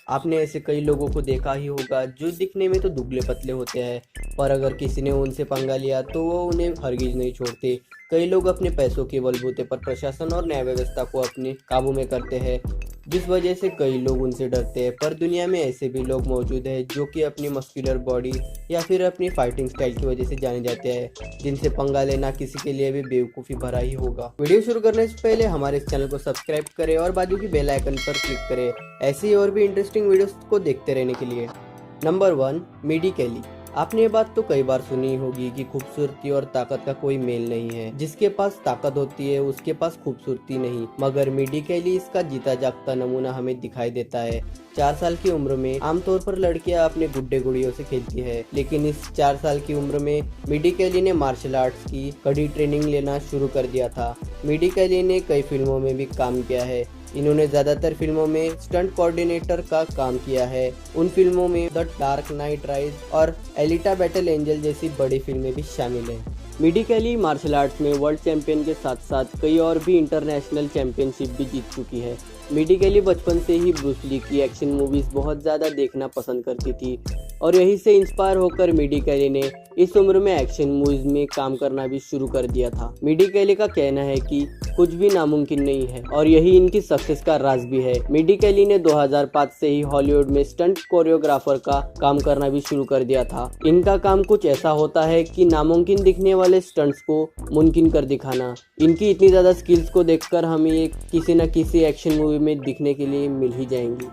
आपने ऐसे कई लोगों को देखा ही होगा जो दिखने में तो दुबले पतले होते हैं, पर अगर किसी ने उनसे पंगा लिया तो वो उन्हें हरगिज नहीं छोड़ते। कई लोग अपने पैसों के बलबूते पर प्रशासन और न्याय व्यवस्था को अपने काबू में करते हैं, जिस वजह से कई लोग उनसे डरते हैं। पर दुनिया में ऐसे भी लोग मौजूद हैं जो कि अपनी मस्कुलर बॉडी या फिर अपनी फाइटिंग स्टाइल की वजह से जाने जाते हैं, जिनसे पंगा लेना किसी के लिए भी बेवकूफ़ी भरा ही होगा। वीडियो शुरू करने से पहले हमारे इस चैनल को सब्सक्राइब करें और बाजू की बेल आइकन पर क्लिक करें ऐसी और भी इंटरेस्टिंग वीडियोस को देखते रहने के लिए। नंबर 1, मिडी केली। आपने ये बात तो कई बार सुनी होगी कि खूबसूरती और ताकत का कोई मेल नहीं है। जिसके पास ताकत होती है उसके पास खूबसूरती नहीं, मगर मिडी केली इसका जीता जागता नमूना हमें दिखाई देता है। 4 साल की उम्र में आमतौर पर लड़कियां अपने गुड्डे गुड़ियों से खेलती है, लेकिन इस 4 साल की उम्र में मिडी केली ने मार्शल आर्ट्स की कड़ी ट्रेनिंग लेना शुरू कर दिया था। मिडी केली ने कई फिल्मों में भी काम किया है। इन्होंने ज्यादातर फिल्मों में स्टंट कोऑर्डिनेटर का काम किया है। उन फिल्मों में द डार्क नाइट राइज और एलिटा बैटल एंजल जैसी बड़ी फिल्में भी शामिल हैं। मिडी केली मार्शल आर्ट्स में वर्ल्ड चैंपियन के साथ साथ कई और भी इंटरनेशनल चैंपियनशिप भी जीत चुकी है। मिडी केली बचपन से ही ब्रूस ली की एक्शन मूवीज बहुत ज़्यादा देखना पसंद करती थी और यही से इंस्पायर होकर मिडी केली ने इस उम्र में एक्शन मूवीज में काम करना भी शुरू कर दिया था। मिडी केली का कहना है कि कुछ भी नामुमकिन नहीं है और यही इनकी सक्सेस का राज भी है। मिडी केली ने 2005 से ही हॉलीवुड में स्टंट कोरियोग्राफर का काम करना भी शुरू कर दिया था। इनका काम कुछ ऐसा होता है कि नामुमकिन दिखने वाले स्टंट्स को मुमकिन कर दिखाना। इनकी इतनी ज़्यादा स्किल्स को देखकर हमें ये किसी न किसी एक्शन मूवी में दिखने के लिए मिल ही जाएंगी।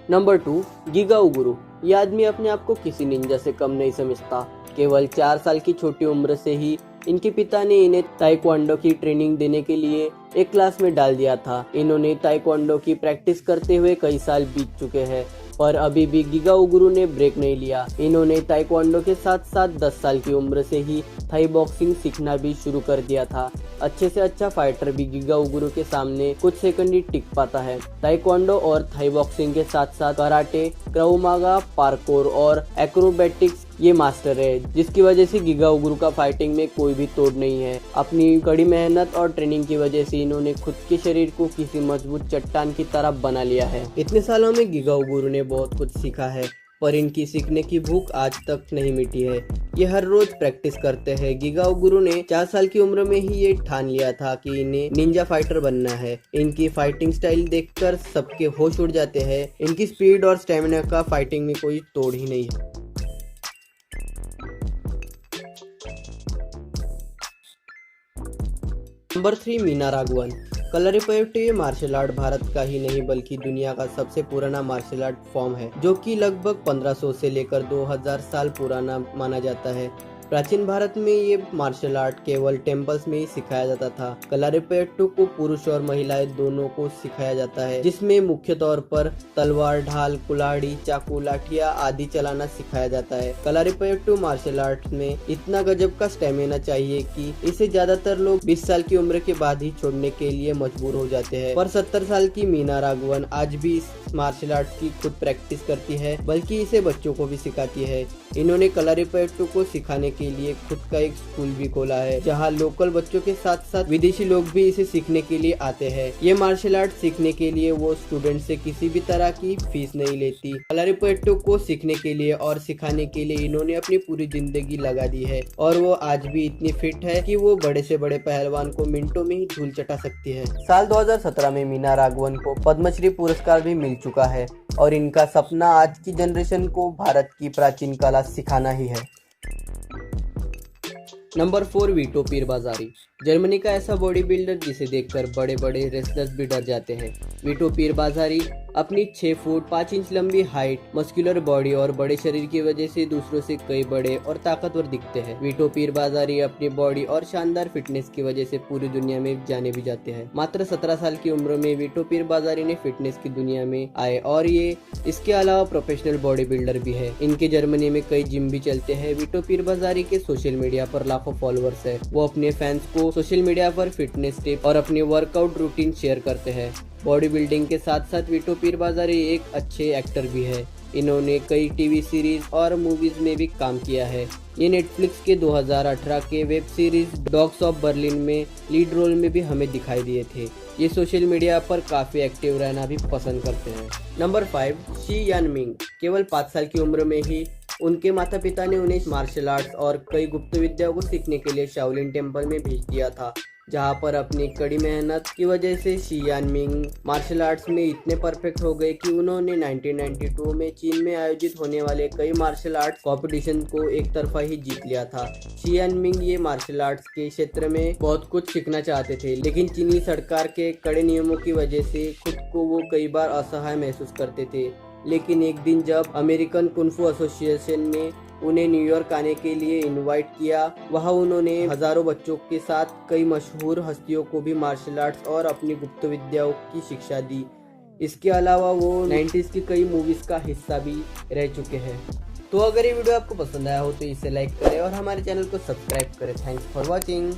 नंबर 2, गिगा उगुरु। ये आदमी अपने आप को किसी निंजा से कम नहीं समझता। केवल 4 साल की छोटी उम्र से ही इनके पिता ने इन्हें ताइक्वांडो की ट्रेनिंग देने के लिए एक क्लास में डाल दिया था। इन्होंने ताइक्वांडो की प्रैक्टिस करते हुए कई साल बीत चुके हैं, पर अभी भी गिगा उगुरु ने ब्रेक नहीं लिया। इन्होंने ताइक्वांडो के साथ साथ 10 साल की उम्र से ही थाई बॉक्सिंग सीखना भी शुरू कर दिया था। अच्छे से अच्छा फाइटर भी गिगा उगुरु के सामने कुछ सेकंड ही टिक पाता है। ताइक्वांडो और थाई बॉक्सिंग के साथ साथ कराटे, krav maga, पार्कोर और एक्रोबैटिक्स ये मास्टर है, जिसकी वजह से गिगा उगुरु का फाइटिंग में कोई भी तोड़ नहीं है। अपनी कड़ी मेहनत और ट्रेनिंग की वजह से इन्होंने खुद के शरीर को किसी मजबूत चट्टान की तरह बना लिया है। इतने सालों में गिगा उगुरु ने बहुत कुछ सीखा है, पर इनकी सीखने की भूख आज तक नहीं मिटी है। ये हर रोज प्रैक्टिस करते हैं। गिगा उगुरु ने 4 साल की उम्र में ही ये ठान लिया था कि इन्हें निंजा फाइटर बनना है। इनकी फाइटिंग स्टाइल देखकर सबके होश उड़ जाते हैं। इनकी स्पीड और स्टेमिना का फाइटिंग में कोई तोड़ ही नहीं है। Number 3, Meena Raghavan. Kalaripayattu martial art Bharat का ही नहीं बल्कि दुनिया का सबसे पुराना मार्शल आर्ट फॉर्म है, जो कि लगभग 1500 से लेकर 2000 साल पुराना माना जाता है। प्राचीन भारत में ये मार्शल आर्ट केवल टेम्पल्स में ही सिखाया जाता था। कलरीपयट्टू को पुरुष और महिलाएं दोनों को सिखाया जाता है, जिसमें मुख्य तौर पर तलवार, ढाल, कुल्हाड़ी, चाकू, लाठियां आदि चलाना सिखाया जाता है। कलरीपयट्टू मार्शल आर्ट में इतना गजब का स्टेमिना चाहिए कि इसे ज्यादातर लोग 20 साल की उम्र के बाद ही छोड़ने के लिए मजबूर हो जाते हैं। पर 70 साल की मीना राघवन आज भी इस मार्शल आर्ट की खुद प्रैक्टिस करती है, बल्कि इसे बच्चों को भी सिखाती है। इन्होंने कलरीपयट्टू को सिखाने के लिए खुद का एक स्कूल भी खोला है, जहां लोकल बच्चों के साथ साथ विदेशी लोग भी इसे सीखने के लिए आते हैं। ये मार्शल आर्ट सीखने के लिए वो स्टूडेंट से किसी भी तरह की फीस नहीं लेती। कलरीपयट्टू को सीखने के लिए और सिखाने के लिए इन्होंने अपनी पूरी जिंदगी लगा दी है और वो आज भी इतनी फिट है कि वो बड़े से बड़े पहलवान को मिनटों में ही धूल चटा सकती है। साल 2017 में मीना राघवन को पद्मश्री पुरस्कार भी मिल चुका है और इनका सपना आज की जनरेशन को भारत की प्राचीन कला सिखाना ही है। नंबर 4, वीटो पीर बाजारी। जर्मनी का ऐसा बॉडी बिल्डर जिसे देखकर बड़े बड़े रेसलर्स भी डर जाते हैं। वीटो पीर बाजारी अपनी 6 फुट 5 इंच लंबी हाइट, मस्कुलर बॉडी और बड़े शरीर की वजह से दूसरों से कई बड़े और ताकतवर दिखते हैं। वीटो पीर बाजारी अपनी बॉडी और शानदार फिटनेस की वजह से पूरी दुनिया में जाने भी जाते हैं। मात्र 17 साल की उम्र में वीटो पीर बाजारी ने फिटनेस की दुनिया में आए और ये इसके अलावा प्रोफेशनल बॉडी बिल्डर भी है। इनके जर्मनी में कई जिम भी चलते हैं। वीटो पीर बाजारी के सोशल मीडिया पर लाखों फॉलोअर्स है। वो अपने फैंस को सोशल मीडिया पर फिटनेस टिप और अपनी वर्कआउट रूटीन शेयर करते हैं। बॉडी बिल्डिंग के साथ साथ वीटो पीर बाजारी एक अच्छे एक्टर भी है। इन्होंने कई टीवी सीरीज और मूवीज में भी काम किया है। ये नेटफ्लिक्स के 2018 के web series dogs of Berlin में लीड रोल में भी हमें दिखाई दिए थे। ये सोशल मीडिया पर काफ़ी एक्टिव रहना भी पसंद करते हैं। नंबर 5, शी यानमिंग। केवल 5 साल की उम्र में ही उनके माता पिता ने उन्हें मार्शल आर्ट्स और कई गुप्त विद्याओं को सीखने के लिए शाओलिन टेम्पल में भेज दिया था, जहां पर अपनी कड़ी मेहनत की वजह से शी यानमिंग मार्शल आर्ट्स में इतने परफेक्ट हो गए कि उन्होंने 1992 में चीन में आयोजित होने वाले कई मार्शल आर्ट्स कॉम्पिटिशन को एक तरफा ही जीत लिया था। शी यानमिंग ये मार्शल आर्ट्स के क्षेत्र में बहुत कुछ सीखना चाहते थे, लेकिन चीनी सरकार के कड़े नियमों की वजह से खुद को वो कई बार असहाय महसूस करते थे। लेकिन एक दिन जब अमेरिकन कुंफू एसोसिएशन ने उन्हें न्यूयॉर्क आने के लिए इनवाइट किया, वहां उन्होंने हजारों बच्चों के साथ कई मशहूर हस्तियों को भी मार्शल आर्ट्स और अपनी गुप्त विद्याओं की शिक्षा दी। इसके अलावा वो 90s की कई मूवीज का हिस्सा भी रह चुके हैं। तो अगर ये वीडियो आपको पसंद आया हो तो इसे लाइक करें और हमारे चैनल को सब्सक्राइब करें। Thanks for watching.